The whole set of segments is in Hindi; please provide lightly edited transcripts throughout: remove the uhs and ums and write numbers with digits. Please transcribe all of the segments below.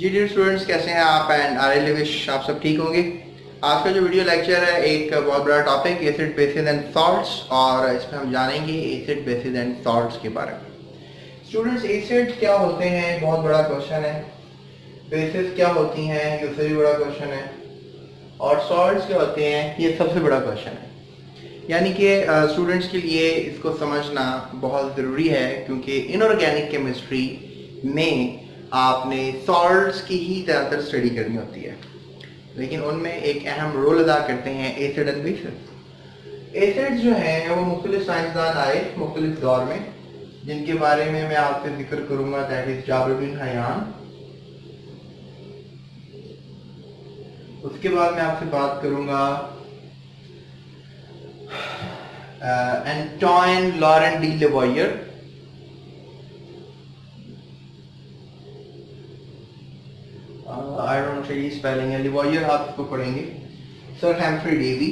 जी डियर स्टूडेंट्स, कैसे हैं आप एंड आर एल विश आप सब ठीक होंगे। आज का जो वीडियो लेक्चर है एक बहुत बड़ा topic acid basis and salts, और इसमें हम जानेंगे एसिड बेसिस एंड सॉल्ट्स के बारे में। स्टूडेंट्स, एसिड क्या होते हैं बहुत बड़ा क्वेश्चन है, बेसिस क्या होती हैं ये उससे भी बड़ा क्वेश्चन है, और सॉल्ट्स क्या होते हैं ये सबसे बड़ा क्वेश्चन है। यानी कि स्टूडेंट्स के लिए इसको समझना बहुत ज़रूरी है, क्योंकि इनऑर्गेनिक केमिस्ट्री में आपने सॉल्ट्स की ही ज़्यादातर स्टडी करनी होती है, लेकिन उनमें एक अहम रोल अदा करते हैं एसिड एंड बेसिस। एसिड जो हैं वो मुख्तलिफ साइंसदान आए मुख्तलिफ दौर में, जिनके बारे में मैं आपसे जिक्र करूंगा, that is Jabir bin Hayyan. उसके बाद मैं आपसे बात करूंगा एंटोइन लॉरेंट डी लेवॉयर। आई डोंट सही स्पेलिंग है, लेवॉयर आप इसको पढ़ेंगे। सर हैम्फ्री डेवी,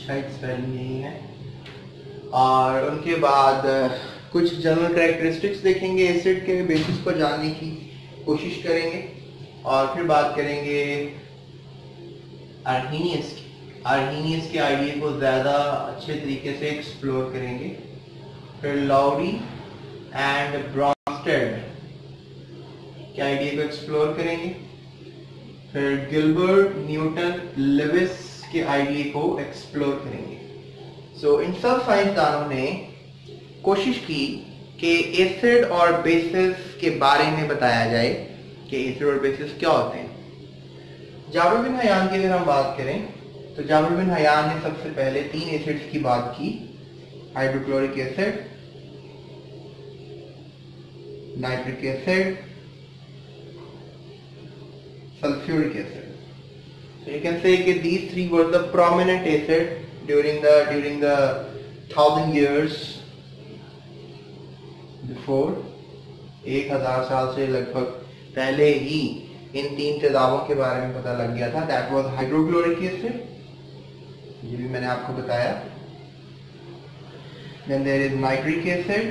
शायद स्पेलिंग यही है। और उनके बाद कुछ जनरल कैरेक्टरिस्टिक्स देखेंगे, एसिड के बेसिस को जानने की कोशिश करेंगे, और फिर बात करेंगे आर्हीनियस की। आर्हीनियस के आइडिया को ज़्यादा अच्छे तरीके से एक्सप्लोर करेंगे। फिर लाउरी एंड ब्रॉन्स्टेड के आइडिया को एक्सप्लोर करेंगे। फिर गिलबर्ट, न्यूटन, लेविस के आइडिया को एक्सप्लोर करेंगे। सो इन सब साइंसदानों ने कोशिश की कि एसिड और बेसिस के बारे में बताया जाए कि एसिड और बेसिस क्या होते हैं। जाबिर बिन हयान की अगर हम बात करें तो जाबिर बिन हयान ने सबसे पहले 3 एसिड्स की बात की, hydrochloric acid, nitric acid, sulfuric acid. So you can say that these three were the prominent acid during the 1000 years before. 1000 साल से लगभग पहले ही इन 3 तेजाबों के बारे में पता लग गया था। That was hydrochloric acid, ये भी मैंने आपको बताया। Then there is nitric acid,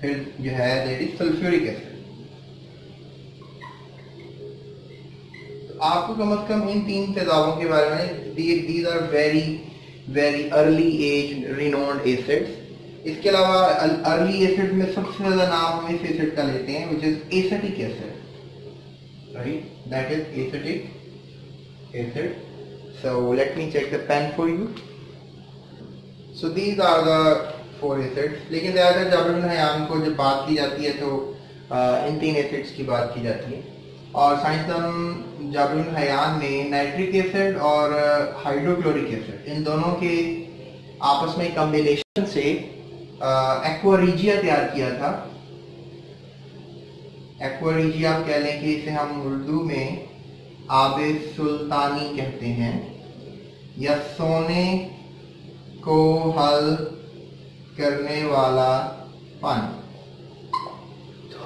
फिर जो है there is sulfuric acid। आपको कम से कम इन 3 तेजाबों के बारे में, these are very early age renowned acids। इसके अलावा अर्ली एसिड में सबसे ज्यादा नाम हम इस एसिड का लेते हैं, which is acetic acid, right? That is acetic acid. So let me check the pen for you. So these are the 4 acids। लेकिन ज़्यादातर जाबिर बिन हयान को जब बात की जाती है तो इन 3 एसिड्स की बात की जाती है। और साइंसदान जाबिर बिन हयान ने नाइट्रिक एसिड और हाइड्रोक्लोरिक एसिड, इन दोनों के आपस में कॉम्बिनेशन से एक्वारीजिया तैयार किया था। एक्वारीजिया आप कह लें कि इसे हम उर्दू में आबे सुल्तानी कहते हैं, या सोने को हल करने वाला पानी।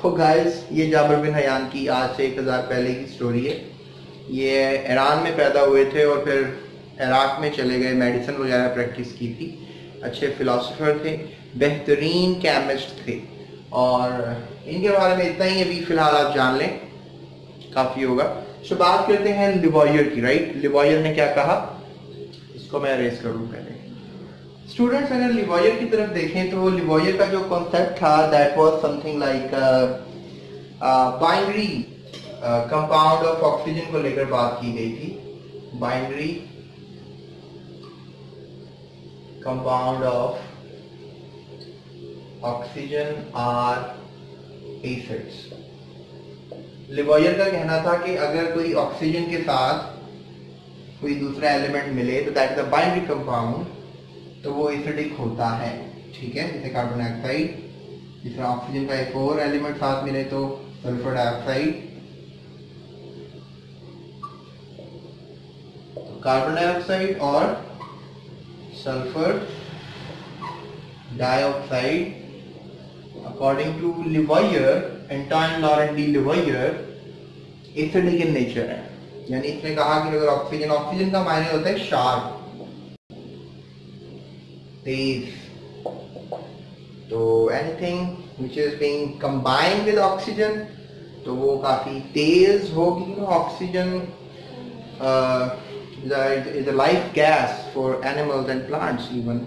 तो गाइस, ये जाबिर बिन हयान की आज से 1000 पहले की स्टोरी है। ये ईरान में पैदा हुए थे और फिर इराक में चले गए, मेडिसिन वगैरह प्रैक्टिस की थी। अच्छे फिलोसोफर थे, बेहतरीन केमिस्ट थे, और इनके बारे में इतना ही अभी फिलहाल आप जान लें, काफ़ी होगा। तो बात करते हैं लेवॉयर की, राइट? लेवॉयर ने क्या कहा, इसको मैं अरेज करूँ पहले। स्टूडेंट्स, अगर लेवॉयर की तरफ देखें तो लेवॉयर का जो कॉन्सेप्ट था, that was something like binary compound of oxygen को लेकर बात की गई थी। Binary compound of oxygen are acids. लेवॉयर का कहना था कि अगर कोई ऑक्सीजन के साथ कोई दूसरा एलिमेंट मिले तो that is a binary compound, तो वो एसिडिक होता है, ठीक है? जैसे कार्बन डाइऑक्साइड, जिस तरह ऑक्सीजन का एक और एलिमेंट साथ मिले तो सल्फर डाइऑक्साइड। तो कार्बन डाइऑक्साइड और sulphur dioxide, according to लेवॉयर, Antoine Laurent de लेवॉयर, acidic in nature है। यानी इसने कहा कि अगर ऑक्सीजन का मायने होता है शार्प, तेज, तो anything which is being combined with oxygen तो वो काफ़ी तेज होगी। Oxygen is a life gas for animals and plants, even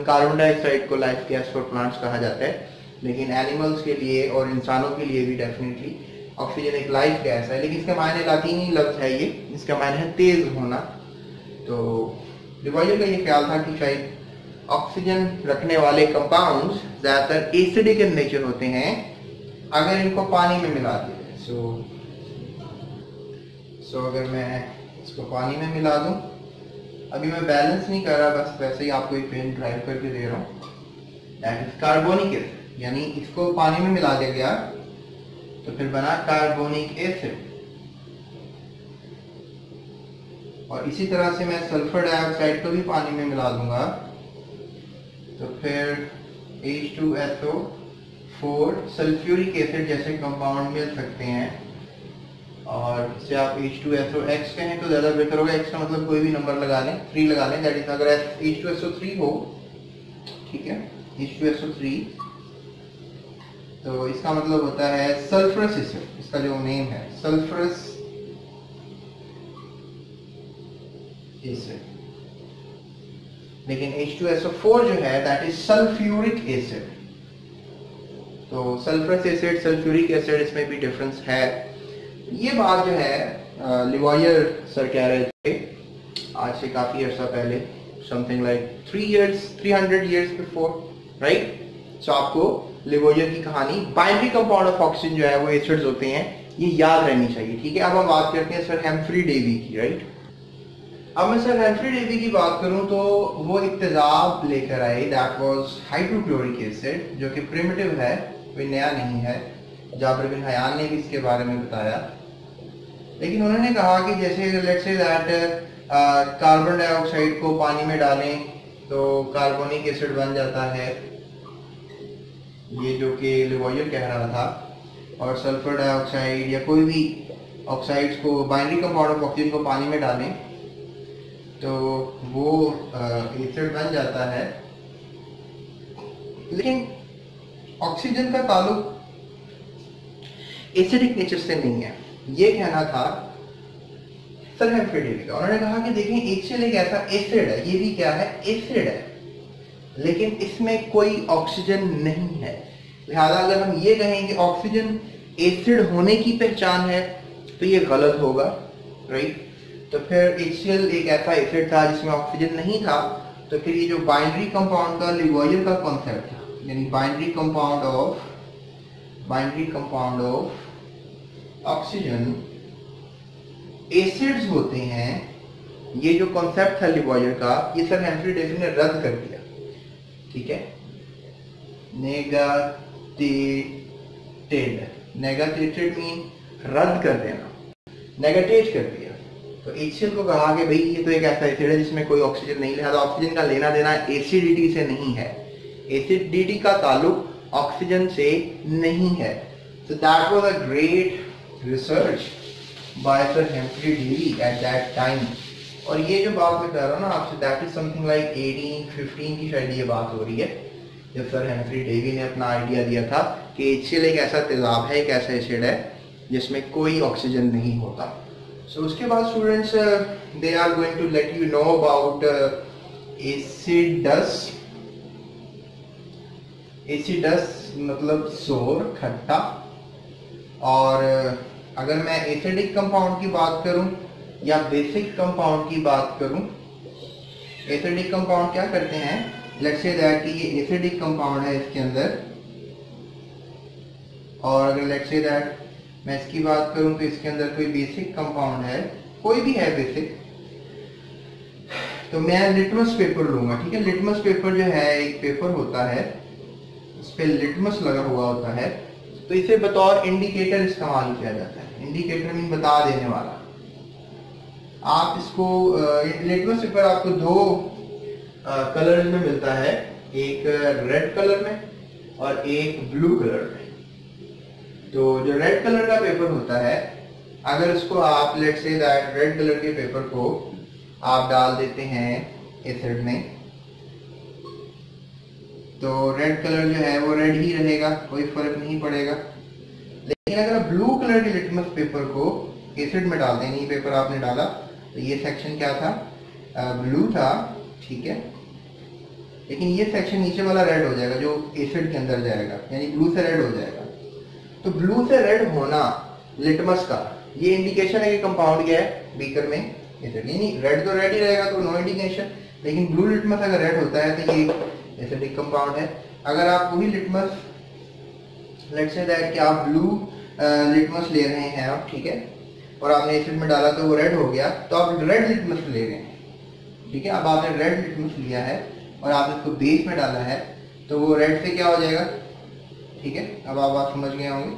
carbon dioxide को लाइफ गैस फॉर प्लांट्स कहा जाता है, लेकिन एनिमल्स के लिए और इंसानों के लिए भी डेफिनेटली ऑक्सीजन एक लाइफ गैस है। लेकिन इसका मायने लातीनी लफ्ज है ये, इसका मायने है तेज होना। तो लिवॉयर का ये ख्याल था कि शायद ऑक्सीजन रखने वाले कंपाउंड्स ज्यादातर एसिडिक इन नेचर होते हैं अगर इनको पानी में मिला दिया जाए। सो अगर मैं इसको पानी में मिला दूं, अभी मैं बैलेंस नहीं कर रहा, बस वैसे ही आपको एक पेन ड्राइव करके दे रहा हूँ। दैट इज कार्बोनिक एसिड, यानी इसको पानी में मिला दिया गया तो फिर बना कार्बोनिक एसिड। और इसी तरह से मैं सल्फर डाइऑक्साइड को भी पानी में मिला दूंगा तो फिर H2SO4 सल्फ्यूरिक एसिड जैसे कंपाउंड मिल सकते हैं। और इसे आप H2SOX कहें तो ज़्यादा बेहतर होगा। X का मतलब कोई भी नंबर लगा लें, 3 लगा लें। दैट इज अगर H2SO3 हो, ठीक है, H2SO3 तो इसका मतलब होता है सल्फरस एसिड। इसका जो नेम है सल्फरस एसिड। लेकिन H2SO4 जो है दैट इज सल्फ्यूरिक एसिड। तो सल्फरस एसिड, सल्फ्यूरिक एसिड, इसमें भी डिफरेंस है। ये बात जो है लिवॉयर सर कह रहे थे आज से काफी अर्सा पहले, something like 300 years before, right. So आपको लिवॉयर की कहानी, बाइनरी कंपाउंड ऑफ ऑक्सीजन जो है वो एसिड्स होते हैं, ये याद रहनी चाहिए, ठीक है। अब हम बात करते हैं सर हेम्फ्री डेवी की, राइट। अब मैं सर हेम्फ्री डेवी की बात करूं तो वो एक तेजाब लेकर आए, दैट वाज हाइड्रोक्लोरिक एसिड, जो कि प्रिमिटिव है, कोई नया नहीं है। जाबिर बिन हयान ने भी इसके बारे में बताया। लेकिन उन्होंने कहा कि जैसे let's say that carbon dioxide को पानी में डालें तो कार्बोनिक एसिड बन जाता है, ये जो कि लिवॉयर कह रहा था। और सल्फर डाइऑक्साइड या कोई भी ऑक्साइड्स को, बाइनरी कंपाउंड ऑफ ऑक्सीजन को पानी में डालें तो वो एसिड बन जाता है। लेकिन ऑक्सीजन का ताल्लुक एसिडिक नेचर से नहीं है, ये कहना था सर हेम्फ्री डेवी का। उन्होंने कहा कि देखें HCl एक ऐसा एसिड है, ये भी क्या है, एसिड है, लेकिन इसमें कोई ऑक्सीजन नहीं है। लिहाजा अगर हम ये कहें कि ऑक्सीजन एसिड होने की पहचान है तो ये गलत होगा, राइट। तो फिर HCl एक ऐसा एसिड था जिसमें ऑक्सीजन नहीं था, तो फिर ये जो बाइनरी कंपाउंड का लिवॉयर का कॉन्सेप्ट था, यानी binary compound of oxygen acids होते हैं, ये जो कॉन्सेप्ट था लिवॉयर का, ये सर हेम्फ्री डेवी ने रद्द कर दिया, ठीक है। नेगेटिव मीन रद्द कर देना, नेगेटिव कर दिया। तो HCl को कहा कि भाई ये तो एक ऐसा एसिड है जिसमें कोई ऑक्सीजन नहीं, लिहाजा ऑक्सीजन का लेना देना एसिडिटी से नहीं है, एसिडिटी का ताल्लुक ऑक्सीजन से नहीं है। So that was a great research by Sir Humphrey Davy at that time। और ये जो बात मैं कर रहा हूँ ना आपसे, that is something like 1815 की शायद ये बात हो रही है, जब सर हेम्फ्री डेवी ने अपना आइडिया दिया था कि HCl एक ऐसा तेजाब है, एक ऐसा एसिड है जिसमें कोई ऑक्सीजन नहीं होता। So उसके बाद students they are going to let you know about acidus। Acidus मतलब सोर, खट्टा। और अगर मैं एसिडिक कंपाउंड की बात करूं या बेसिक कंपाउंड की बात करूं, एसिडिक कंपाउंड क्या करते हैं, लेट्स से दैट कि ये एसिडिक कंपाउंड है इसके अंदर, और अगर लेट्स से दैट मैं इसकी बात करूं तो इसके अंदर कोई बेसिक कंपाउंड है, कोई भी है बेसिक, तो मैं लिटमस पेपर लूंगा, ठीक है। लिटमस पेपर जो है एक पेपर होता है, उस पर लिटमस लगा हुआ होता है, तो इसे बतौर इंडिकेटर इस्तेमाल किया जाता है। इंडिकेटर मीन बता देने वाला। आप इसको लिटमस पेपर आपको 2 कलर में मिलता है, एक रेड कलर में और एक ब्लू कलर में। तो जो रेड कलर का पेपर होता है, अगर उसको आप let's say that red colour के पेपर को आप डाल देते हैं एसिड में, तो रेड कलर जो है वो रेड ही रहेगा, कोई फर्क नहीं पड़ेगा। लेकिन अगर आप ब्लू कलर के लिटमस पेपर को एसिड में डाल दें, ये पेपर आपने डाला तो ये सेक्शन क्या था, ब्लू था, ठीक है, लेकिन ये सेक्शन नीचे वाला रेड हो जाएगा जो एसिड के अंदर जाएगा, यानी ब्लू से रेड हो जाएगा। तो ब्लू से रेड होना लिटमस का ये इंडिकेशन है कि कंपाउंड क्या है बीकर में एसिड, यानी रेड तो रेड ही रहेगा तो नो इंडिकेशन। लेकिन ब्लू लिटमस अगर रेड होता है तो ये एसिडिक कंपाउंड है। अगर आप वही लिटमस, लेट्स से दैट कि आप ब्लू लिटमस ले रहे हैं आप, ठीक है, और आपने एसिड में डाला तो वो रेड हो गया, तो आप रेड लिटमस ले रहे हैं, ठीक है। अब आपने रेड लिटमस लिया है और आपने इसको बेस में डाला है तो वो रेड से क्या हो जाएगा, ठीक है, अब आप बात समझ गए होंगे,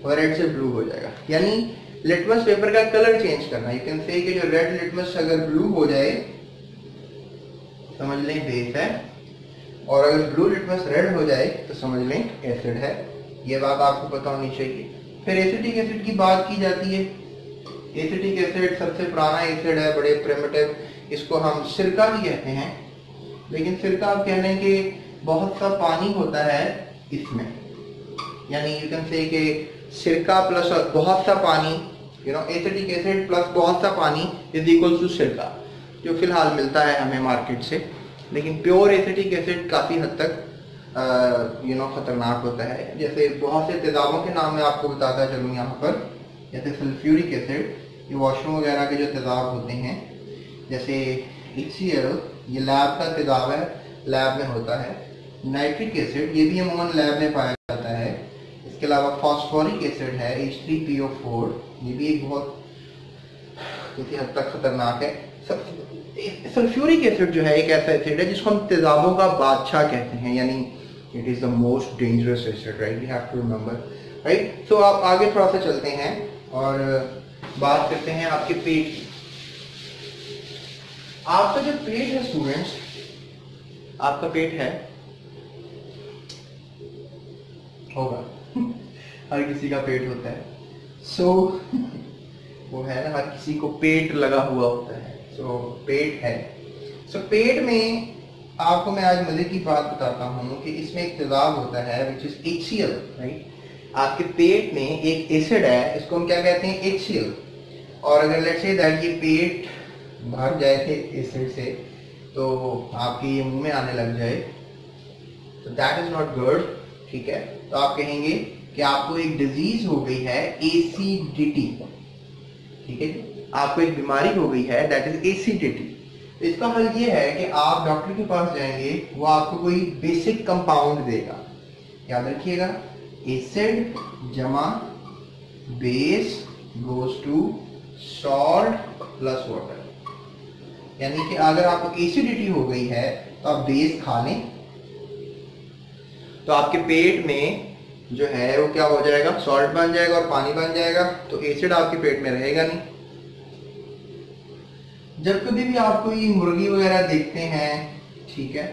वो रेड से ब्लू हो जाएगा। यानी लिटमस पेपर का कलर चेंज करना, यू कैन से कि जो रेड लिटमस अगर ब्लू हो जाए समझ लें बेस है, और अगर ब्लू लिटमस रेड हो जाए तो समझ लें एसिड है। ये बात आपको पता होनी चाहिए। फिर एसिटिक एसिड की बात की जाती है। एसिटिक एसिड सबसे पुराना एसिड है, बड़े प्रिमिटिव, इसको हम सिरका भी कहते हैं। लेकिन सिरका आप कह लें कि बहुत सा पानी होता है इसमें, यानी यू कैन से कि सिरका प्लस बहुत सा पानी, you know, acetic acid plus बहुत सा पानी इज इक्वल टू सिरका, जो फिलहाल मिलता है हमें मार्केट से। लेकिन प्योर एसिटिक एसिड काफ़ी हद तक यू नो खतरनाक होता है। जैसे बहुत से तेजाबों के नाम मैं आपको बताता चलूँ यहाँ पर, जैसे सल्फ्यूरिक एसिड, ये वॉशरूम वगैरह के जो तेजाब होते हैं, जैसे HCl, ये लैब का तेजाब है, लैब में होता है। नाइट्रिक एसिड, ये भी अमूमन लैब में पाया जाता है। इसके अलावा फॉस्फोरिक एसिड है, H3PO4, ये भी एक बहुत किसी हद तक खतरनाक है। सल्फ्यूरिक एसिड जो है एक ऐसा एसिड है जिसको हम तेजाबों का बादशाह कहते हैं, यानी it is the most dangerous acid, right, we have to remember, right. So आप आगे थोड़ा सा चलते हैं और बात करते हैं आपके पेट की। आपका जो पेट है स्टूडेंट्स, आपका पेट है, होगा हर किसी का पेट होता है, सो वो है ना, हर किसी को पेट लगा हुआ होता है, सो पेट है। सो पेट में आपको मैं आज मजे की बात बताता हूँ कि इसमें एक तेजाब होता है विच इज HCl, राइट। आपके पेट में एक एसिड है, इसको हम क्या कहते हैं, HCl। और अगर लेट्स से दैट ये पेट भर जाए थे एसिड से, तो आपके ये मुंह में आने लग जाए, तो दैट इज नॉट गुड, ठीक है। तो आप कहेंगे कि आपको एक डिजीज हो गई है एसिडिटी, ठीक है, आपको एक बीमारी हो गई है दैट इज एसिडिटी। तो इसका हल ये है कि आप डॉक्टर के पास जाएंगे, वो आपको कोई बेसिक कंपाउंड देगा, याद रखिएगा, एसिड जमा base goes to salt plus water. यानी कि अगर आपको एसिडिटी हो गई है तो आप बेस खा लें, तो आपके पेट में जो है वो क्या हो जाएगा, सॉल्ट बन जाएगा और पानी बन जाएगा, तो एसिड आपके पेट में रहेगा नहीं। जब कभी भी आप कोई मुर्गी वगैरह देखते हैं, ठीक है,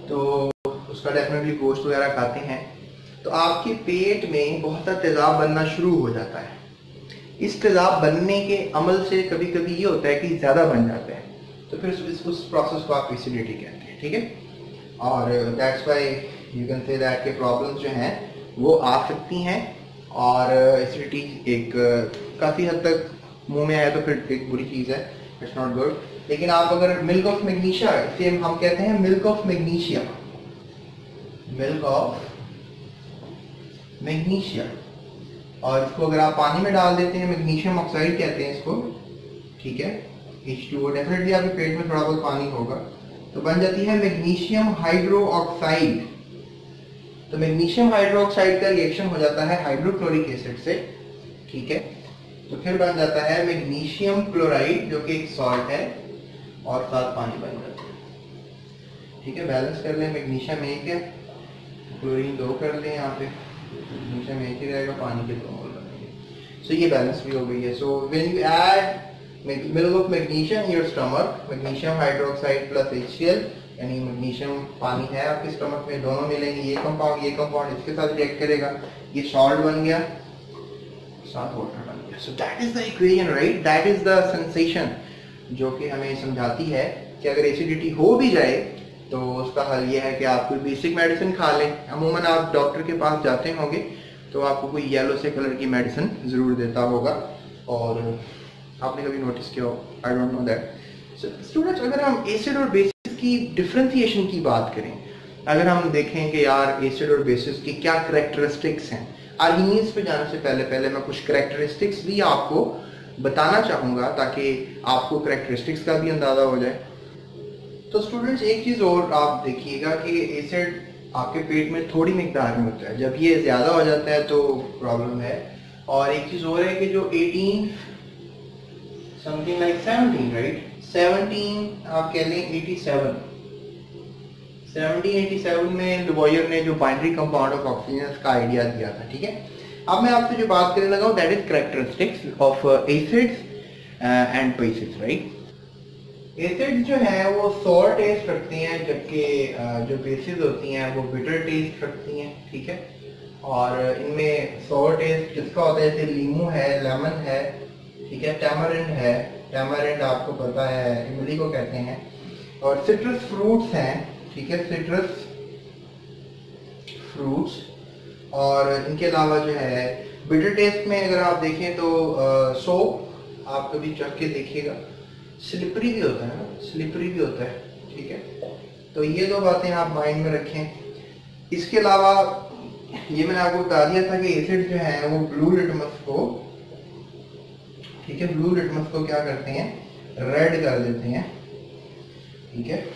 तो उसका डेफिनेटली गोश्त वगैरह खाते हैं, तो आपके पेट में बहुत सा तेजाब बनना शुरू हो जाता है। इस तेजाब बनने के अमल से कभी कभी ये होता है कि ज़्यादा बन जाते हैं, तो फिर उस प्रोसेस को आप एसिडिटी कहते हैं, ठीक है। और that's why you can say that के प्रॉब्लम्स जो हैं वो आ सकती हैं, और एसिडिटी एक काफ़ी हद तक मुंह में आए तो फिर एक बुरी चीज़ है, इट्स नॉट गुड। लेकिन आप अगर मिल्क ऑफ मैग्नीशिया, इसे हम कहते हैं milk of magnesia, milk of magnesia, और इसको अगर आप पानी में डाल देते हैं, मैग्नीशियम ऑक्साइड कहते हैं इसको, ठीक है, H2O, डेफिनेटली आपके पेट में थोड़ा बहुत पानी होगा, तो बन जाती है मैग्नीशियम हाइड्रो ऑक्साइड। तो मैग्नीशियम हाइड्रो ऑक्साइड का रिएक्शन हो जाता है हाइड्रोक्लोरिक एसिड से, ठीक है, तो फिर बन जाता है मैग्नीशियम क्लोराइड जो कि एक सॉल्ट है, और साथ पानी बन जाता है, ठीक है। बैलेंस कर लें, मैग्नीशियम 1 है, क्लोरीन 2 कर लें, यहाँ पे मैग्नीशियम 1 ही रहेगा, पानी के 2 मोल बनेंगे, सो ये बैलेंस भी हो गई है। So when you add milk of magnesium in your stomach, magnesium hydroxide plus HCl, यानी मैग्नीशियम पानी है आपके स्टमक में, दोनों मिलेंगे, ये कंपाउंड इसके साथ रिएक्ट करेगा, ये सॉल्ट बन गया, साथ वाटर बन गया। सो that is the equation, right, that is the sensation जो कि हमें समझाती है कि अगर एसिडिटी हो भी जाए तो उसका हल ये है कि आप कोई बेसिक मेडिसिन खा लें। अमूमन आप डॉक्टर के पास जाते होंगे तो आपको कोई येलो से कलर की मेडिसिन ज़रूर देता होगा, और आपने कभी नोटिस किया हो, I don't know that. Students, अगर हम एसिड और बेसिस की डिफरेंशिएशन की बात करें, अगर हम देखें कि यार एसिड और बेसिस की क्या करेक्टरिस्टिक्स हैं, अल्कीन्स पे जाने से पहले मैं कुछ करेक्टरिस्टिक्स भी आपको बताना चाहूँगा ताकि आपको करेक्टरिस्टिक्स का भी अंदाज़ा हो जाए। तो स्टूडेंट्स, एक चीज़ और आप देखिएगा कि एसिड आपके पेट में थोड़ी मिकदार में होता है, जब ये ज़्यादा हो जाता है तो प्रॉब्लम है। और एक चीज़ और है कि जो 18 समथिंग लाइक 17 राइट 17 आप कह लें 87 में लुवॉयर ने जो बाइनरी कंपाउंड ऑफ ऑक्सीजन का आइडिया दिया था। ठीक है, अब मैं आपसे जो बात करने लगा हूँ that is characteristics of acids and bases right. Acids जो है वो सॉर टेस्ट रखती हैं, जबकि जो बेसिस होती हैं वो बिटर टेस्ट रखती हैं। ठीक है, और इनमें सॉर टेस्ट किसका होता है, जैसे लीमू है, लेमन है, ठीक है, टैमरिंड है, टैमरिंड आपको पता है इमली को कहते हैं, और सिट्रस फ्रूट्स हैं। ठीक है, सिट्रस फ्रूट्स, और इनके अलावा जो है बिटर टेस्ट में अगर आप देखें तो सोप आप कभी चख के देखिएगा, स्लिपरी भी होता है ना, स्लिपरी भी होता है। ठीक है, तो ये दो बातें आप माइंड में रखें। इसके अलावा ये मैंने आपको बता दिया था कि एसिड जो है वो ब्लू लिटमस को, ठीक है, ब्लू लिटमस को क्या करते हैं, रेड कर देते हैं। ठीक है,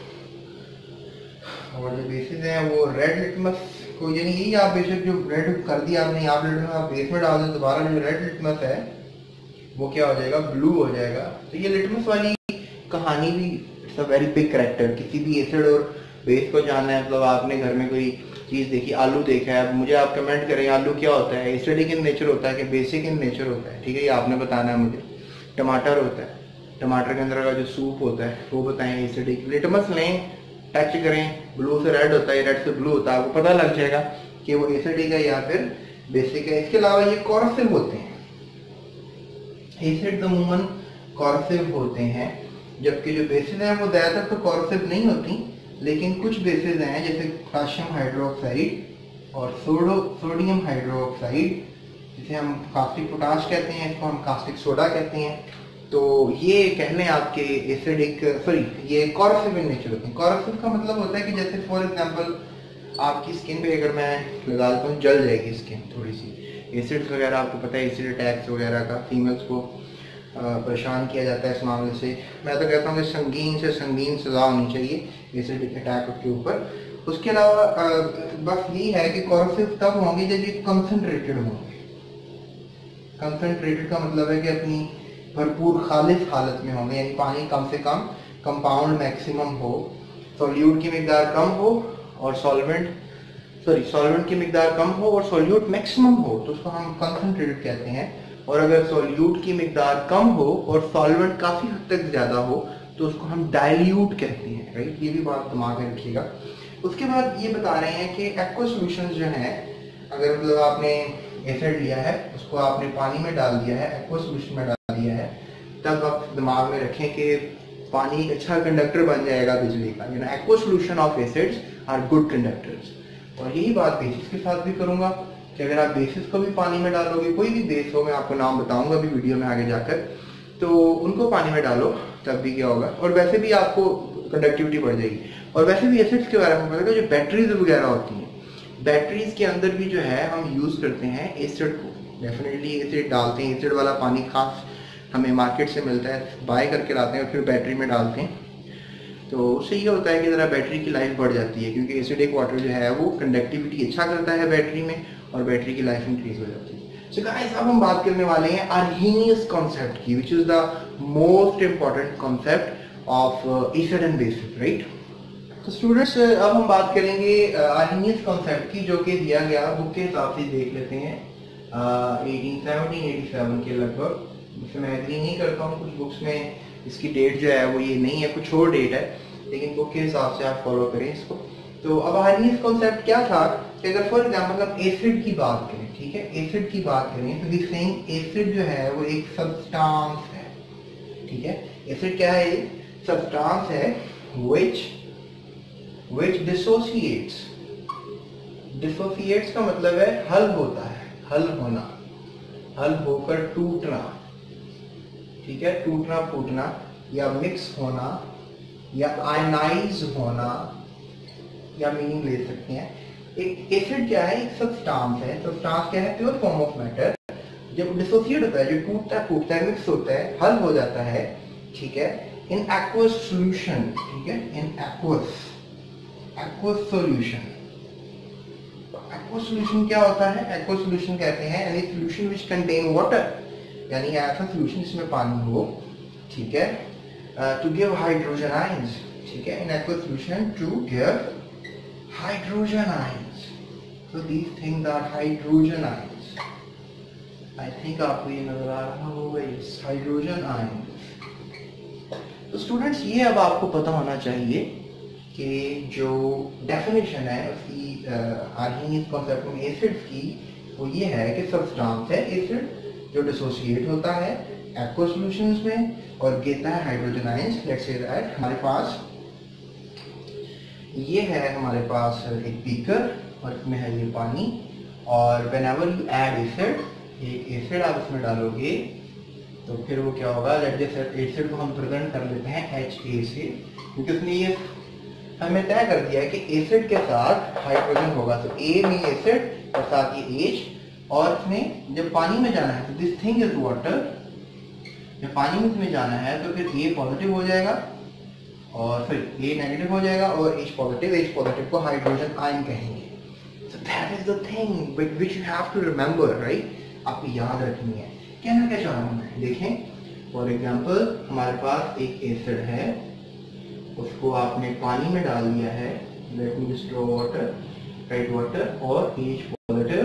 और जो बेसिस हैं वो रेड लिटमस को, यानी यही आप बेशक जो रेड कर दिया आपने, आप लिटमस आप बेस में डाल दो, दोबारा जो रेड लिटमस है वो क्या हो जाएगा, ब्लू हो जाएगा। तो ये लिटमस वाली कहानी भी it's a very big character. किसी भी एसिड और बेस को जानना है, मतलब आपने घर में कोई चीज़ देखी, आलू देखा है, मुझे आप कमेंट करें आलू क्या होता है, एसिडिक इन नेचर होता है कि बेसिक इन नेचर होता है। ठीक है, ये आपने बताना है मुझे। टमाटर होता है, टमाटर के अंदर का जो सूप होता है वो बताएं एसिडिक। लिटमस लें, टच करें, ब्लू से रेड होता है, रेड से ब्लू होता है, आपको पता लग जाएगा कि वो एसिडिक है या फिर बेसिक है। इसके अलावा ये कॉरसिव होते हैं, एसिड अमूमन कॉरसिव होते हैं, जबकि जो बेसिस हैं वो ज़्यादातर तो कॉरसिव नहीं होती, लेकिन कुछ बेसिस हैं जैसे पोटेशियम हाइड्रोक्साइड और सोडियम हाइड्रोक्साइड, जिसे हम कास्टिक पोटाश कहते हैं, इसको हम कास्टिक सोडा कहते हैं। तो ये कह लें आपके एसिडिक, सॉरी, ये कॉरसिव इन नेचर होते हैं। कॉरसिव का मतलब होता है कि जैसे फॉर एग्जांपल आपकी स्किन पे अगर मैं लगा देता हूँ जल जाएगी स्किन थोड़ी सी। एसिड्स वगैरह आपको पता है, एसिड अटैक्स वगैरह का फीमेल्स को परेशान किया जाता है इस मामले से। मैं तो कहता हूँ कि संगीन से संगीन सजा होनी चाहिए एसिड अटैक के ऊपर। उसके अलावा बस यही है कि कॉरसिव तब होंगे जब ये कंसनट्रेटेड होंगे। कंसनट्रेटेड का मतलब है कि अपनी भरपूर खालिस हालत में होंगे, यानी पानी कम से कम, कंपाउंड मैक्सिमम हो, सॉल्यूट की मिकदार कम हो और सॉल्वेंट की मिकदार कम हो और सॉल्यूट मैक्सिमम हो, तो उसको हम कंसंट्रेटेड कहते हैं। और अगर सॉल्यूट की मिकदार कम हो और सॉल्वेंट काफी हद तक ज्यादा हो तो उसको हम डाइल्यूट कहते हैं, राइट। ये भी बात दिमाग में रखिएगा। उसके बाद ये बता रहे हैं कि एक्वा सॉल्यूशंस जो हैं, अगर मतलब आपने एसिड लिया है, उसको आपने पानी में डाल दिया है, एक्वा सॉल्यूशन में डाल दिया है, तब आप दिमाग में रखें कि पानी एक अच्छा कंडक्टर बन जाएगा बिजली का। यानी aqua solution of acids are good conductors. और यही बात बेसिस के साथ भी करूंगा कि अगर आप बेसिस को भी पानी में डालोगे, कोई भी बेस हो, मैं आपको नाम बताऊंगा अभी वीडियो में आगे जाकर, तो उनको पानी में डालो तब भी क्या होगा, और वैसे भी आपको कंडक्टिविटी बढ़ जाएगी। और वैसे भी एसिड्स के बारे में पता है, जो बैटरीज वगैरह होती हैं, बैटरीज के अंदर भी जो है हम यूज करते हैं एसिड को, डेफिनेटली एसिड डालते हैं। एसिड वाला पानी खास हमें मार्केट से मिलता है, बाय करके लाते हैं और फिर बैटरी में डालते हैं। तो उससे ये होता है कि ज़रा बैटरी की लाइफ बढ़ जाती है, क्योंकि एसिडिक वाटर जो है वो कंडक्टिविटी अच्छा करता है बैटरी में और बैटरी की लाइफ इंक्रीज हो जाती है। सो गाइस, अब हम बात करने वाले हैं आर्हेनियस कॉन्सेप्ट की, which is the most important concept of acid and bases, right. तो स्टूडेंट्स, अब हम बात करेंगे आर्हेनियस कॉन्सेप्ट की, जो कि दिया गया बुक के हिसाब से देख लेते हैं 1870-87 के लगभग। इससे मैं एग्री नहीं करता हूँ, कुछ बुक्स में इसकी डेट जो है वो ये नहीं है, कुछ और डेट है, लेकिन बुक के हिसाब से आप फॉलो करें इसको। तो अब आर्हेनियस कॉन्सेप्ट क्या था कि अगर फॉर एग्जांपल हम एसिड की बात करें, ठीक है, एसिड की बात करें, तो दिस सेइंग एसिड जो है वो एक सब्सटेंस है, ठीक है। एसिड क्या है? सब्सटेंस है which dissociates, डिसोसिएट्स का मतलब है हल होता है, हल होना, हल होकर टूटना, ठीक है, टूटना फूटना या मिक्स होना या आयनाइज होना, या मीनिंग ले सकते हैं। एक एसिड क्या है, एक सब्सटेंस है। सब्सटेंस क्या है, प्योर फॉर्म ऑफ मैटर। जब डिसोसिएट होता है, जो टूटता है फूटता है, मिक्स होता है, हल हो जाता है, ठीक है, इन एक्वस सॉल्यूशन, ठीक है, in aqueous solution. Aqueous solution क्या होता है, एक्वस सॉल्यूशन कहते हैं any solution which contain water, यानी ऐसा सॉल्यूशन जिसमें पानी हो, ठीक है, टू गिव हाइड्रोजन आयंस, ठीक है, in aqueous solution to give hydrogen ions. So these things are hydrogen ions. I think आपको ये नजर आ रहा होगा, इस हाइड्रोजन आयंस। तो स्टूडेंट्स, ये अब आपको पता होना चाहिए कि जो डेफिनेशन है उसकी आर्गेनिक कॉन्सेप्ट में एसिड्स की, वो ये है कि सब्सटेंस है एसिड जो डिसोसिएट होता है एक्वस सॉल्यूशंस में और देता है hydrogen ions. Let's say that हमारे पास ये है, हमारे पास एक बीकर और इसमें है ये पानी, और व्हेनेवर यू ऐड एसिड, एक एसिड आप इसमें डालोगे तो फिर वो क्या होगा, लेट जैसे एसिड को हम प्रेजेंट कर लेते हैं HA से, क्योंकि उसने ये हमें तय कर दिया है कि एसिड के साथ हाइड्रोजन होगा, तो A में एसिड और साथ ये H, और इसमें जब पानी में जाना है तो दिस थिंग इज वाटर, जब पानी में इसमें जाना है तो फिर A पॉजिटिव हो जाएगा और फिर A नेगेटिव हो जाएगा और H पॉजिटिव को हाइड्रोजन आयन कहेंगे। So that is the thing which you have to remember, right? आपको याद रखनी है। कहना क्या चाह रहा हूँ मैं, देखें फॉर एग्जाम्पल हमारे पास एक एसिड है, उसको आपने पानी में डाल दिया है, late me just draw water, right water, और H पॉजिटिव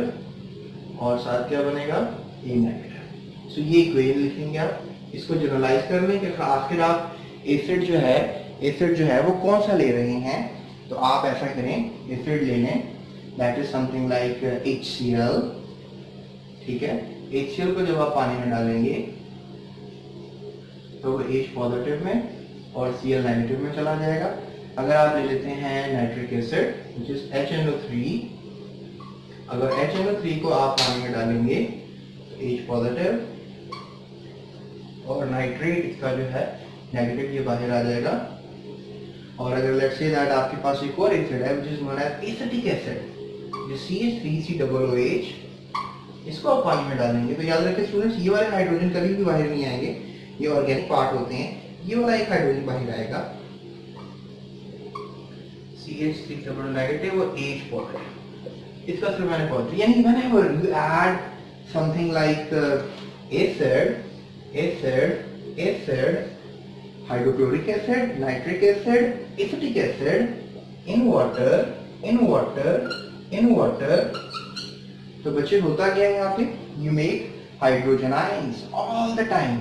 और साथ क्या बनेगा, A नेगेटिव। सो ये इक्वेशन लिखेंगे आप, इसको जनरलाइज कर लें कि आखिर आप एसिड जो है वो कौन सा ले रहे हैं। तो आप ऐसा करें, एसिड ले लें that is something like HCl, ठीक है। HCl को जब आप पानी में डालेंगे तो वो H पॉजिटिव में और Cl नेगेटिव में चला जाएगा। अगर आप ले लेते हैं nitric acid which is HNO3, अगर HNO3 को आप पानी में डालेंगे तो H पॉजिटिव और नाइट्रेट इसका जो है नेगेटिव, ये बाहर आ जाएगा। और अगर लेट्स से दैट आपके पास एक और एसिड है which is known as acetic acid, जो CH3COOH, इसको आप पानी में डालेंगे तो याद रखें स्टूडेंट्स, ये वाले हाइड्रोजन कभी भी बाहर नहीं आएंगे, ये ऑर्गेनिक पार्ट होते हैं। ये वाला एक हाइड्रोजन बाहर आएगा, CH3 नेगेटिव और H पॉजिटिव, इसका सिर्फ मैंने पॉजिटिव, यानी whenever you add something like acid, hydrochloric acid, nitric acid, acetic acid in water, तो बच्चे होता क्या है यहाँ पे, you make hydrogen ions all the time.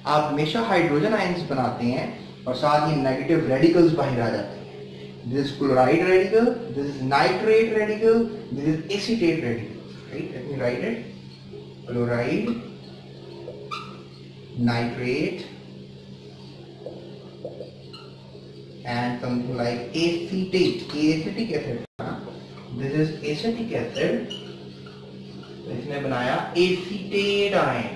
आप हमेशा हाइड्रोजन आयंस बनाते हैं और साथ ही नेगेटिव रेडिकल्स बाहर आ जाते हैं। This is chloride radical, this is nitrate radical, this is acetate radical, right, let me right it, chloride, nitrate and something like acetate, acetic acid, this is acetic acid, तो इसने बनाया एसीटेट आयन।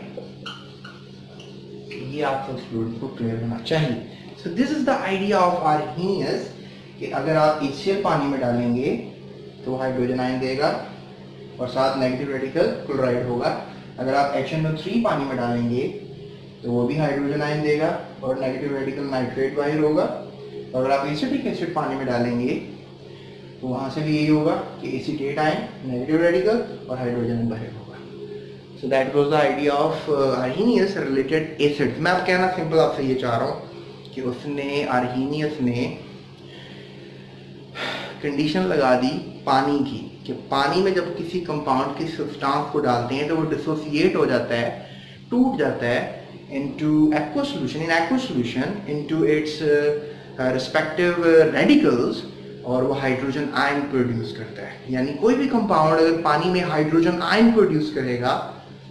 ये आप सब स्टूडेंट्स को क्लियर होना चाहिए। So this is the idea of Arrhenius, कि अगर आप HCl पानी में डालेंगे तो हाइड्रोजन आयन देगा और साथ नेगेटिव रेडिकल क्लोराइड होगा। अगर आप HNO3 पानी में डालेंगे तो वो भी हाइड्रोजन आयन देगा और नेगेटिव रेडिकल नाइट्रेट बाहर होगा। और अगर आप एसिटिक एसिड पानी में डालेंगे तो वहां से भी यही होगा कि एसीटेट आयन, नेगेटिव रेडिकल और हाइड्रोजन बाहर होगा। So that was the idea of Arrhenius related acids. मैं आप कहना सिंपल आपसे ये चाह रहा हूँ कि उसने, आर्गेनियस ने कंडीशन लगा दी पानी की, कि पानी में जब किसी कंपाउंड की सब्सटेंस को डालते हैं तो वो डिसोसिएट हो जाता है, टूट जाता है into aqueous solution, in aqueous solution into its respective radicals, और वो हाइड्रोजन आयन प्रोड्यूस करता है। यानी कोई भी कंपाउंड अगर पानी में हाइड्रोजन आयन प्रोड्यूस करेगा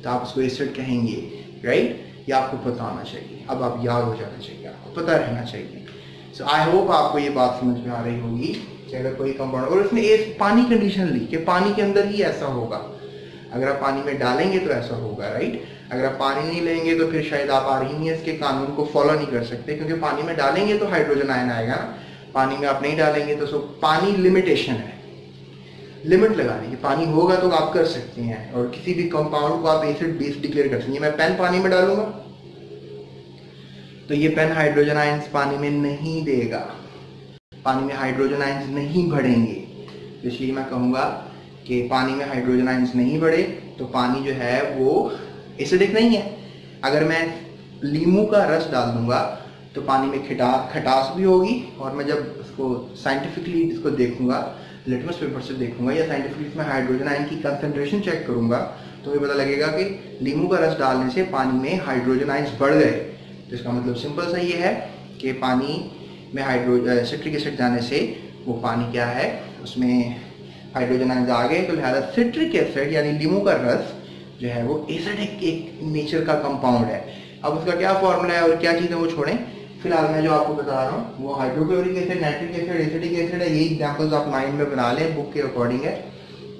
तो आप उसको एसिड कहेंगे, राइट। ये आपको पता होना चाहिए, अब आप याद हो जाना चाहिए, आपको पता रहना चाहिए। सो आई होप आपको ये बात समझ में आ रही होगी कि अगर कोई कंपाउंड, और उसमें एक पानी कंडीशन ली कि पानी के अंदर ही ऐसा होगा, अगर आप पानी में डालेंगे तो ऐसा होगा, राइट। अगर आप पानी नहीं लेंगे तो फिर शायद आप आर्हीनियस के कानून को फॉलो नहीं कर सकते, क्योंकि पानी में डालेंगे तो हाइड्रोजन आयन आएगा ना, पानी में आप नहीं डालेंगे तो पानी लिमिटेशन है, लिमिट लगानी है। पानी होगा तो आप कर सकते हैं, और किसी भी कंपाउंड को आप एसिड बेस डिक्लेयर कर सकते हैं। मैं पेन पानी में डालूंगा तो ये पेन हाइड्रोजन आयंस पानी में नहीं देगा, पानी में हाइड्रोजन आयंस नहीं बढ़ेंगे, इसलिए मैं कहूंगा कि पानी में हाइड्रोजन आयंस नहीं बढ़े तो पानी जो है वो एसिडिक नहीं है। अगर मैं लीमू का रस डाल दूंगा तो पानी में खटास भी होगी, और मैं जब उसको साइंटिफिकली इसको देखूंगा, लिटमस पेपर से देखूंगा या साइंटिफिकली इसमें हाइड्रोजन आयन की कंसंट्रेशन चेक करूंगा, तो मुझे पता लगेगा कि लीमू का रस डालने से पानी में हाइड्रोजन आयंस बढ़ गए। तो इसका मतलब सिंपल सा ये है कि पानी में सिट्रिक एसिड जाने से वो पानी क्या है, उसमें हाइड्रोजन आयंस आ गए, तो लिहाजा सिट्रिक एसिड यानी लीमू का रस जो है वो एसिडिक एक नेचर का कंपाउंड है। अब उसका क्या फॉर्मूला है और क्या चीज़ें वो छोड़ें, फिलहाल मैं जो आपको बता रहा हूँ वो hydrochloric acid, nitric acid, acidic acid है। यही एग्जांपल्स आप माइंड में बना लें, बुक के अकॉर्डिंग है,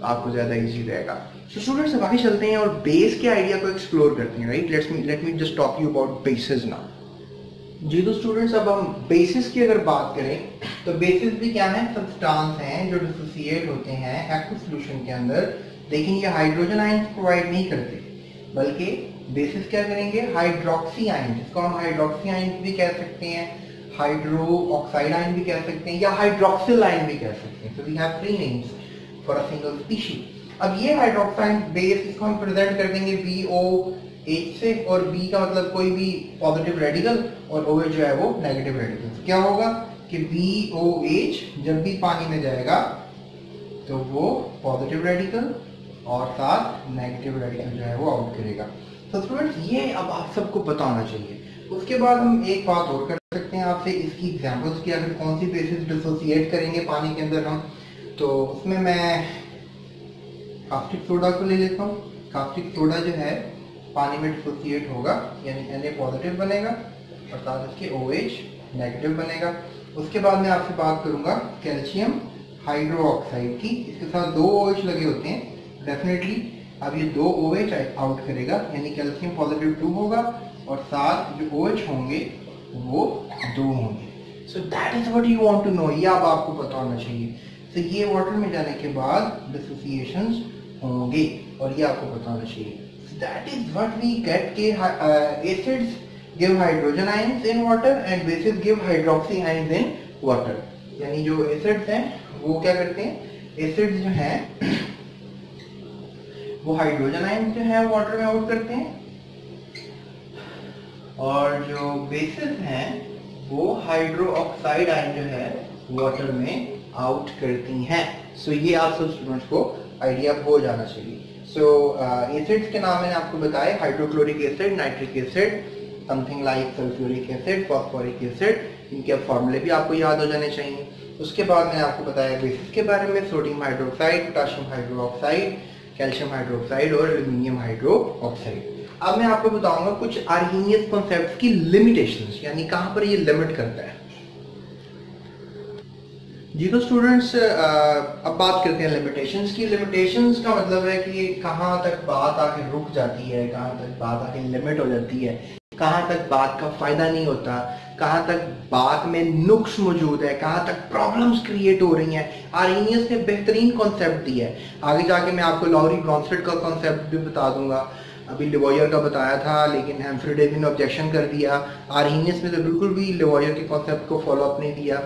आपको ज़्यादा इजी रहेगा। सो स्टूडेंट्स अब आगे चलते हैं और बेस के आइडिया को एक्सप्लोर करते हैं, right. Let me just talk you about bases now. जी तो स्टूडेंट्स अब हम बेसिस की अगर बात करें तो बेसिस भी क्या है, सब्सटेंस हैं जो डिसोसिएट होते हैं एक्वस सॉल्यूशन के अंदर, लेकिन ये हाइड्रोजन आयंस प्रोवाइड नहीं करते, बल्कि बेसिस क्या करेंगे, हाइड्रोक्सी आयन, जिसको हम हाइड्रोक्सी आयन भी कह सकते हैं, हाइड्रो ऑक्साइड आयन भी कह सकते हैं, या हाइड्रोक्सिल आयन भी कह सकते हैं। So we have 3 names for a single species. अब ये हाइड्रोक्साइड बेस इसको हम प्रेजेंट कर देंगे BOH से, और B का मतलब कोई भी पॉजिटिव रेडिकल, और OH जो है वो नेगेटिव रेडिकल। क्या होगा कि BOH जब भी पानी में जाएगा तो वो पॉजिटिव रेडिकल और साथ नेगेटिव रेडिकल जो है वो आउट करेगा। तो स्टूडेंट्स ये अब आप सबको पता होना चाहिए। उसके बाद हम एक बात और कर सकते हैं आपसे, इसकी एग्जांपल्स की, अगर कौन सी बेसिस डिसोसिएट करेंगे पानी के अंदर हम, तो उसमें मैं कास्टिक सोडा को ले लेता हूँ। कास्टिक सोडा जो है पानी में डिसोसिएट होगा, यानी Na पॉजिटिव बनेगा और साथ इसके OH नेगेटिव बनेगा। उसके बाद मैं आपसे बात करूंगा कैल्शियम हाइड्रोक्साइड की, इसके साथ 2 OH लगे होते हैं डेफिनेटली। अब ये 2 OH आउट करेगा, यानी कैल्शियम पॉजिटिव 2 होगा और साथ जो OH होंगे वो 2 होंगे। So that is what you want to know, ये अब आपको पता होना चाहिए। तो ये वाटर में जाने के बाद डिसोसिएशंस होंगे और ये आपको पता होना चाहिए। That is what we get के acids give hydrogen ions in water and bases give hydroxy ions in water. यानी जो एसिड्स हैं वो क्या करते हैं, एसिड्स जो हैं वो हाइड्रोजन आयंस जो है वाटर में आउट करते हैं, और जो बेसिस हैं वो हाइड्रो ऑक्साइड आयन जो है वाटर में आउट करती हैं। सो ये आप सब स्टूडेंट्स को आइडिया हो जाना चाहिए। सो एसिड्स के नाम मैंने आपको बताए, hydrochloric acid, nitric acid, something like sulphuric acid, phosphoric acid, इनके फॉर्मूले भी आपको याद हो जाने चाहिए। उसके बाद मैंने आपको बताया बेसिस के बारे में, sodium hydroxide, potassium hydroxide, calcium hydroxide और एल्यूमिनियम हाइड्रोक्साइड। अब मैं आपको बताऊंगा कुछ आर्हीनियस कॉन्सेप्ट्स की लिमिटेशंस, यानी कहां पर ये लिमिट करता है। जी तो स्टूडेंट्स अब बात करते हैं लिमिटेशंस की। लिमिटेशंस का मतलब है कि कहां तक बात आके रुक जाती है, कहां तक बात आके लिमिट हो जाती है, कहां तक बात का फायदा नहीं होता, कहां तक बात में नुक्स मौजूद है, कहां तक प्रॉब्लम्स क्रिएट हो रही हैं। आर्हीनियस ने बेहतरीन कॉन्सेप्ट दिया है। आगे जाके मैं आपको लॉरी ब्रॉन्स्टेड का कॉन्सेप्ट भी बता दूंगा। अभी लिवॉयर का बताया था लेकिन हेम्फ्री डेवी ने ऑब्जेक्शन कर दिया। आर्हीनियस ने तो बिल्कुल भी लिवॉयर के कॉन्सेप्ट को फॉलो अप नहीं किया,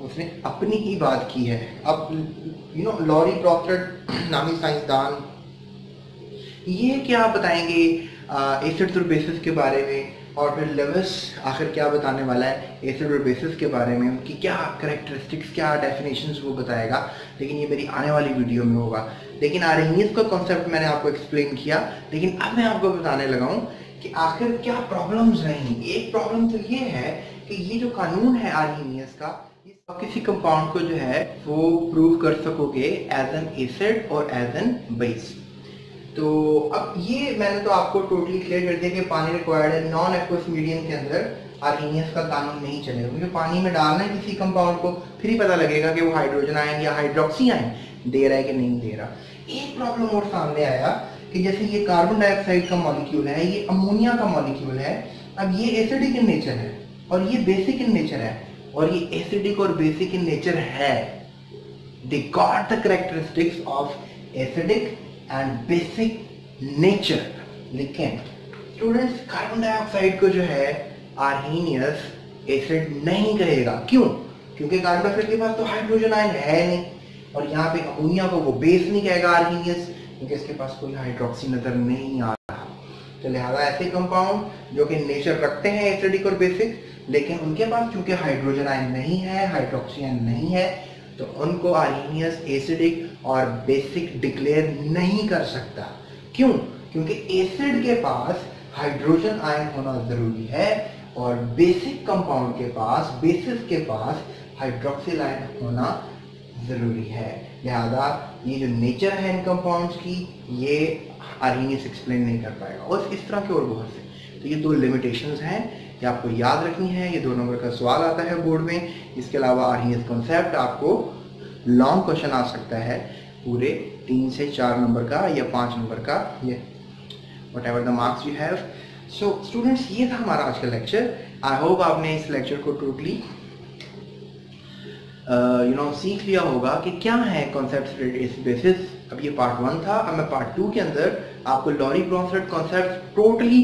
उसने अपनी ही बात की है। अब लॉरी ब्रॉन्स्टेड नामी साइंसदान ये क्या बताएंगे एसिड्स और बेसिस के बारे में, और फिर लेविस आखिर क्या बताने वाला है एसिड और बेसिस के बारे में, उनकी क्या कैरेक्टरिस्टिक्स, क्या डेफिनेशंस वो बताएगा, लेकिन ये मेरी आने वाली वीडियो में होगा। लेकिन आर्हीनियस का कॉन्सेप्ट मैंने आपको एक्सप्लेन किया, लेकिन अब मैं आपको बताने लगा हूँ कि आखिर क्या प्रॉब्लम्स रही। एक प्रॉब्लम तो ये है कि ये जो कानून है आर्हीनियस का, आप किसी कंपाउंड को जो है वो प्रूव कर सकोगे एज एन एसिड और एज एन बेस। तो अब ये मैंने तो आपको टोटली क्लियर कर दिया कि पानी रिक्वायर्ड है नॉन एक्वस मीडियम के अंदर आर्हीनियस का कानून नहीं चलेगा, क्योंकि पानी में डालना है किसी कंपाउंड को, फिर ही पता लगेगा कि वो हाइड्रोजन आयन या हाइड्रोक्सी आयन दे रहा है कि नहीं दे रहा। एक प्रॉब्लम और सामने आया कि जैसे ये कार्बन डाइऑक्साइड का मॉलिक्यूल है, ये अमोनिया का मॉलिक्यूल है, अब ये एसिडिक इन नेचर है और ये बेसिक इन नेचर है, और ये एसिडिक और बेसिक इन नेचर है, they got the characteristics of acidic and basic nature। लेकिन स्टूडेंट्स कार्बन डाइऑक्साइड को जो है आर्हीनियस एसिड नहीं कहेगा। क्यों? क्योंकि कार्बन डाइऑक्साइड के पास तो हाइड्रोजन आयन है नहीं, और यहाँ पे अमोनिया को वो बेस नहीं कहेगा आर्हीनियस, क्योंकि इसके पास कोई हाइड्रोक्सी नजर नहीं आ रहा। तो लिहाजा ऐसे कंपाउंड जो कि नेचर रखते हैं एसिडिक और बेसिक, लेकिन उनके पास चूंकि हाइड्रोजन आयन नहीं है, हाइड्रोक्सी आयन नहीं है, तो उनको आर्हीनियस एसिडिक और बेसिक डिक्लेयर नहीं कर सकता। क्यों? क्योंकि एसिड के पास हाइड्रोजन आयन होना जरूरी है और बेसिक कंपाउंड के पास, बेसिस के पास हाइड्रोक्सिल आयन होना जरूरी है। लिहाजा ये जो नेचर है इन कंपाउंड्स की, ये आर्हीनियस एक्सप्लेन नहीं कर पाएगा। और इस तरह के और बहुत से, तो ये दो लिमिटेशंस हैं, ये आपको याद रखनी है। ये 2 नंबर का सवाल आता है बोर्ड में। इसके अलावा आर्हीनियस कॉन्सेप्ट आपको लॉन्ग क्वेश्चन आ सकता है, पूरे 3 से 4 नंबर का या 5 नंबर का, ये whatever the marks you have. So students, ये था हमारा आज का लेक्चर। आई होप आपने इस लेक्चर को टोटली सीख लिया होगा कि क्या है कॉन्सेप्ट्स रिलेटेड बेसिस। अब ये पार्ट 1 था। अब मैं पार्ट 2 के अंदर आपको Lowry Bronsted concept totally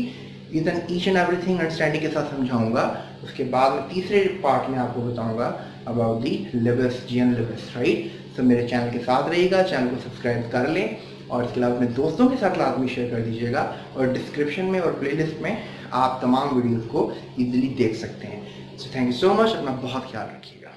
with an each and everything understanding के साथ समझाऊंगा। उसके बाद मैं तीसरे पार्ट में आपको बताऊंगा about the Lewis, GN Lewis, right. तो मेरे चैनल के साथ रहिएगा, चैनल को सब्सक्राइब कर लें, और इसके अलावा अपने दोस्तों के साथ लाजमी शेयर कर दीजिएगा। और डिस्क्रिप्शन में और प्लेलिस्ट में आप तमाम वीडियोस को इजीली देख सकते हैं। So thank you so much, अपना बहुत ख्याल रखिएगा।